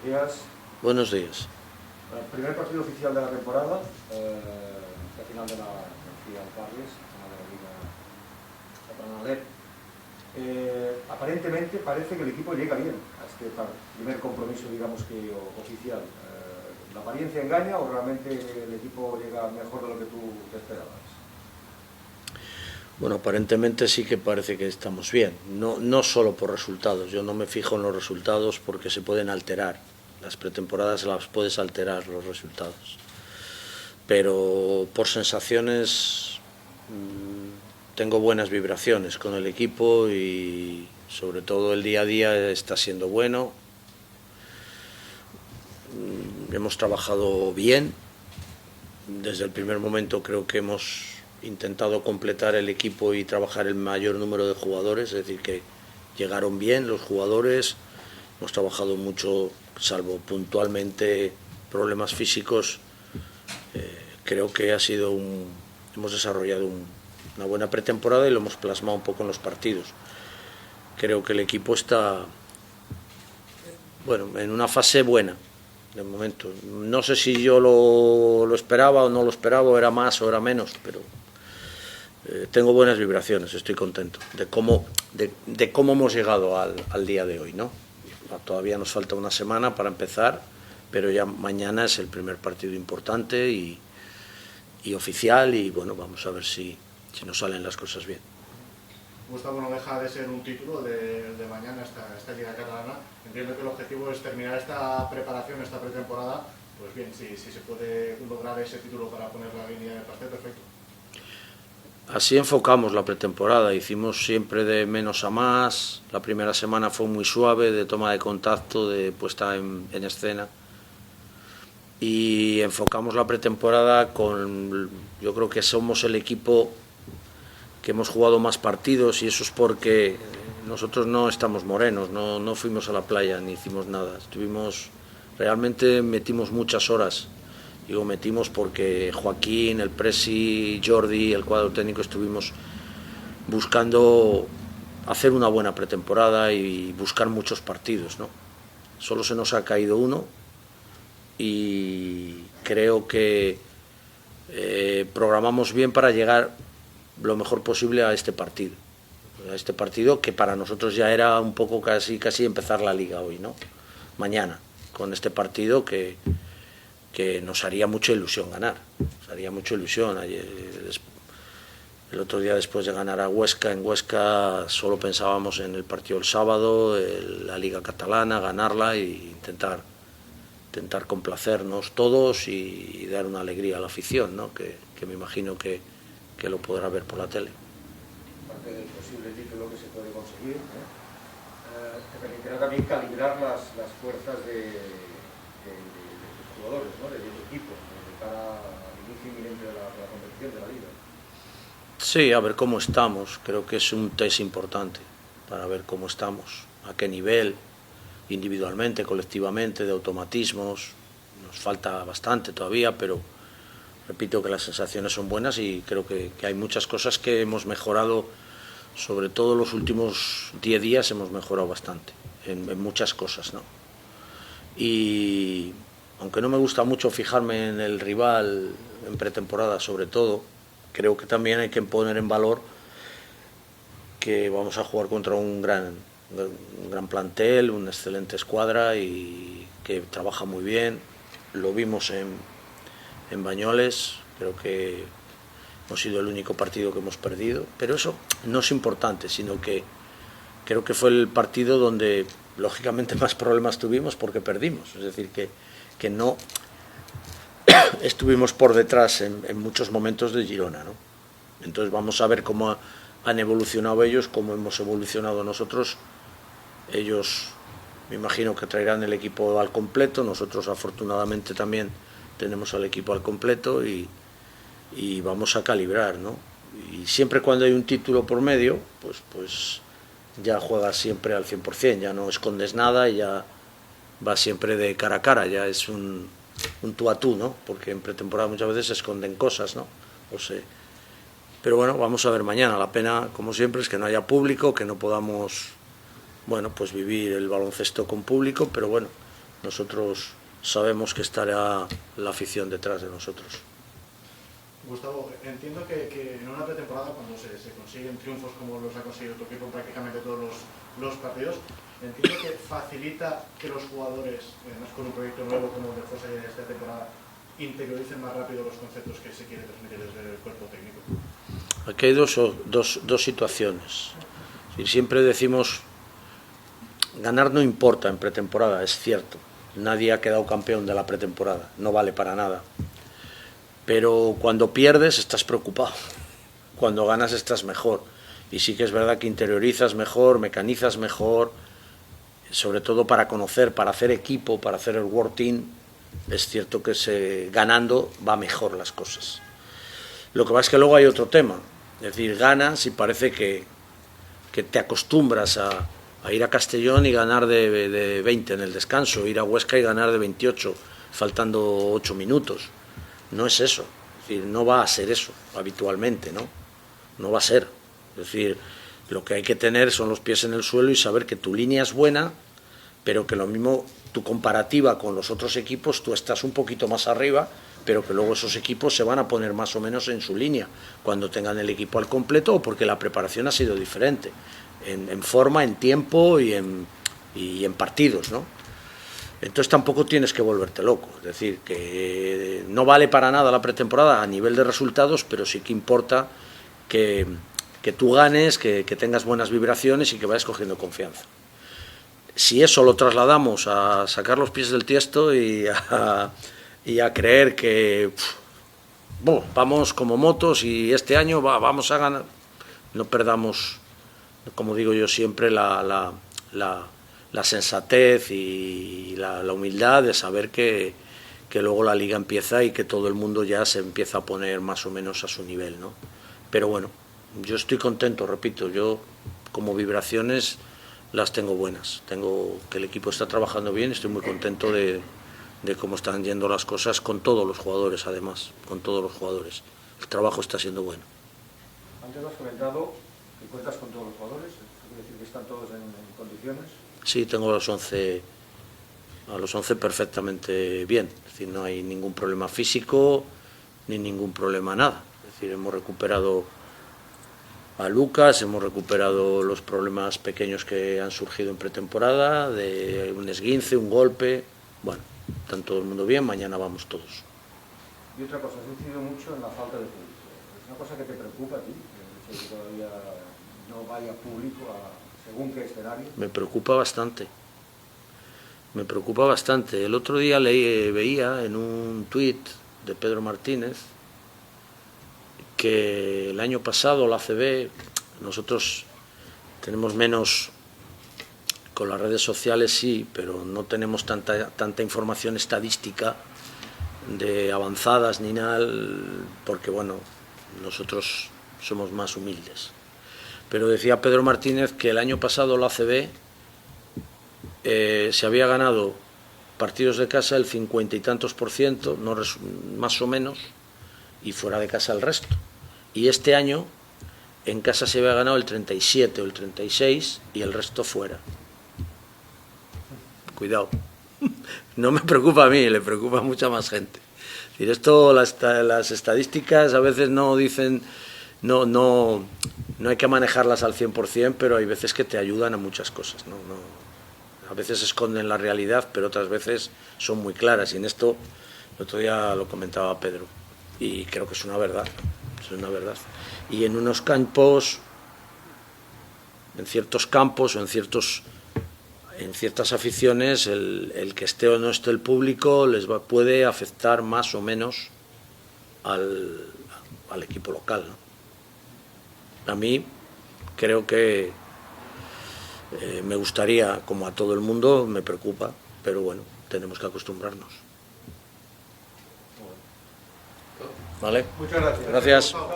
Buenos días. Buenos días. El primer partido oficial de la temporada, la final de la Ciudad Carles, de la Liga Catalanet. Aparentemente parece que el equipo llega bien a este primer compromiso, digamos que oficial. ¿La apariencia engaña o realmente el equipo llega mejor de lo que tú te esperabas? Bueno, aparentemente sí que parece que estamos bien, no solo por resultados. Yo no me fijo en los resultados porque se pueden alterar. Las pretemporadas las puedes alterar los resultados. Pero por sensaciones tengo buenas vibraciones con el equipo y sobre todo el día a día está siendo bueno. Hemos trabajado bien. Desde el primer momento creo que hemos intentado completar el equipo y trabajar el mayor número de jugadores, es decir, que llegaron bien los jugadores, hemos trabajado mucho, salvo puntualmente problemas físicos. Creo que hemos desarrollado una buena pretemporada y lo hemos plasmado un poco en los partidos. Creo que el equipo está, bueno, en una fase buena de momento. No sé si yo lo esperaba o no lo esperaba, o era más o era menos, pero tengo buenas vibraciones, estoy contento de cómo hemos llegado al día de hoy, ¿no? Todavía nos falta una semana para empezar, pero ya mañana es el primer partido importante y oficial, y bueno, vamos a ver si nos salen las cosas bien. Gustavo, no deja de ser un título de mañana esta Liga Catalana. Entiendo que el objetivo es terminar esta preparación, esta pretemporada. Pues bien, si se puede lograr ese título para poner la línea en el pastel, perfecto. Así enfocamos la pretemporada, hicimos siempre de menos a más. La primera semana fue muy suave, de toma de contacto, de puesta en escena. Y enfocamos la pretemporada yo creo que somos el equipo que hemos jugado más partidos, y eso es porque nosotros no estamos morenos, no fuimos a la playa ni hicimos nada. Realmente metimos muchas horas. Digo metimos porque Joaquín, el Presi, Jordi, el cuadro técnico estuvimos buscando hacer una buena pretemporada y buscar muchos partidos, ¿no? Solo se nos ha caído uno y creo que programamos bien para llegar lo mejor posible a este partido que para nosotros ya era un poco casi empezar la liga hoy, ¿no? Mañana, con este partido que nos haría mucha ilusión ganar, nos haría mucha ilusión. El otro día, después de ganar a Huesca, en Huesca solo pensábamos en el partido del sábado, la Liga Catalana, ganarla e intentar complacernos todos y dar una alegría a la afición, ¿no? que me imagino que lo podrá ver por la tele. Parte del posible título que se puede conseguir, ¿no? Te permitirá también calibrar las fuerzas de los jugadores, ¿no? Del equipo, de cara al inicio inminente de la competición de la Liga. Sí, a ver cómo estamos. Creo que es un test importante para ver cómo estamos, a qué nivel, individualmente, colectivamente, de automatismos. Nos falta bastante todavía, pero repito que las sensaciones son buenas y creo que hay muchas cosas que hemos mejorado. Sobre todo los últimos 10 días hemos mejorado bastante en muchas cosas, ¿no? Y aunque no me gusta mucho fijarme en el rival en pretemporada, sobre todo, creo que también hay que poner en valor que vamos a jugar contra un gran plantel, una excelente escuadra y que trabaja muy bien. Lo vimos en Bañoles, creo que hemos sido el único partido que hemos perdido, pero eso no es importante, sino que creo que fue el partido donde lógicamente más problemas tuvimos porque perdimos, es decir, que no estuvimos por detrás en muchos momentos de Girona, ¿no? Entonces vamos a ver cómo han evolucionado ellos, cómo hemos evolucionado nosotros. Ellos me imagino que traerán el equipo al completo, nosotros afortunadamente también tenemos al equipo al completo y vamos a calibrar, ¿no? Y siempre cuando hay un título por medio, pues ya juegas siempre al 100%, ya no escondes nada y ya vas siempre de cara a cara, ya es un tú a tú, ¿no? Porque en pretemporada muchas veces se esconden cosas, ¿no? No sé. Pero bueno, vamos a ver mañana. La pena, como siempre, es que no haya público, que no podamos, bueno, pues vivir el baloncesto con público, pero bueno, nosotros sabemos que estará la afición detrás de nosotros. Gustavo, entiendo que en una pretemporada, cuando se consiguen triunfos como los ha conseguido tu equipo en prácticamente todos los partidos, entiendo que facilita que los jugadores, además con un proyecto nuevo como el de José esta temporada, interioricen más rápido los conceptos que se quiere transmitir desde el cuerpo técnico. Aquí hay dos situaciones. Siempre decimos, ganar no importa en pretemporada, es cierto. Nadie ha quedado campeón de la pretemporada, no vale para nada. Pero cuando pierdes estás preocupado, cuando ganas estás mejor. Y sí que es verdad que interiorizas mejor, mecanizas mejor, sobre todo para conocer, para hacer equipo, para hacer el World Team. Es cierto que ganando va mejor las cosas. Lo que pasa es que luego hay otro tema, es decir, ganas y parece que te acostumbras a ir a Castellón y ganar de 20 en el descanso, ir a Huesca y ganar de 28, faltando 8 minutos. No es eso, es decir, no va a ser eso habitualmente, no va a ser. Es decir, lo que hay que tener son los pies en el suelo y saber que tu línea es buena, pero que lo mismo, tu comparativa con los otros equipos, tú estás un poquito más arriba, pero que luego esos equipos se van a poner más o menos en su línea cuando tengan el equipo al completo o porque la preparación ha sido diferente, en forma, en tiempo y en partidos, ¿no? Entonces tampoco tienes que volverte loco, es decir, que no vale para nada la pretemporada a nivel de resultados, pero sí que importa que tú ganes, que tengas buenas vibraciones y que vayas cogiendo confianza. Si eso lo trasladamos a sacar los pies del tiesto y a creer que vamos como motos y este año vamos a ganar, no perdamos, como digo yo siempre, la sensatez y la humildad de saber que luego la liga empieza y que todo el mundo ya se empieza a poner más o menos a su nivel, ¿no? Pero bueno, yo estoy contento, repito, yo como vibraciones las tengo buenas, tengo que el equipo está trabajando bien, estoy muy contento de cómo están yendo las cosas con todos los jugadores, además, con todos los jugadores. El trabajo está siendo bueno. Antes has comentado que cuentas con todos los jugadores, ¿quiere decir que están todos en condiciones? Sí, tengo a los 11 perfectamente bien, es decir, no hay ningún problema físico ni ningún problema nada. Es decir, hemos recuperado a Lucas, hemos recuperado los problemas pequeños que han surgido en pretemporada, de un esguince, un golpe, bueno, están todo el mundo bien, mañana vamos todos. Y otra cosa, has incidido mucho en la falta de público. ¿Es una cosa que te preocupa a ti, el hecho de que todavía no vaya público según qué escenario? Me preocupa bastante. El otro día veía en un tuit de Pedro Martínez que el año pasado la ACB, nosotros tenemos menos, con las redes sociales sí, pero no tenemos tanta información estadística de avanzadas ni nada, porque bueno, nosotros somos más humildes. Pero decía Pedro Martínez que el año pasado la ACB se había ganado partidos de casa el 50 y tantos %, no, más o menos, y fuera de casa el resto. Y este año en casa se había ganado el 37 o el 36 y el resto fuera. Cuidado. No me preocupa a mí, le preocupa a mucha más gente. Es decir, esto, las estadísticas a veces no dicen, no hay que manejarlas al 100%, pero hay veces que te ayudan a muchas cosas, ¿no? A veces esconden la realidad, pero otras veces son muy claras. Y en esto, el otro día lo comentaba Pedro, y creo que es una verdad. Es una verdad. Y en unos campos, en ciertos campos o en ciertas aficiones, el que esté o no esté el público puede afectar más o menos al equipo local, ¿no? A mí creo que me gustaría, como a todo el mundo, me preocupa, pero bueno, tenemos que acostumbrarnos. ¿Vale? Muchas gracias. Gracias. Chao.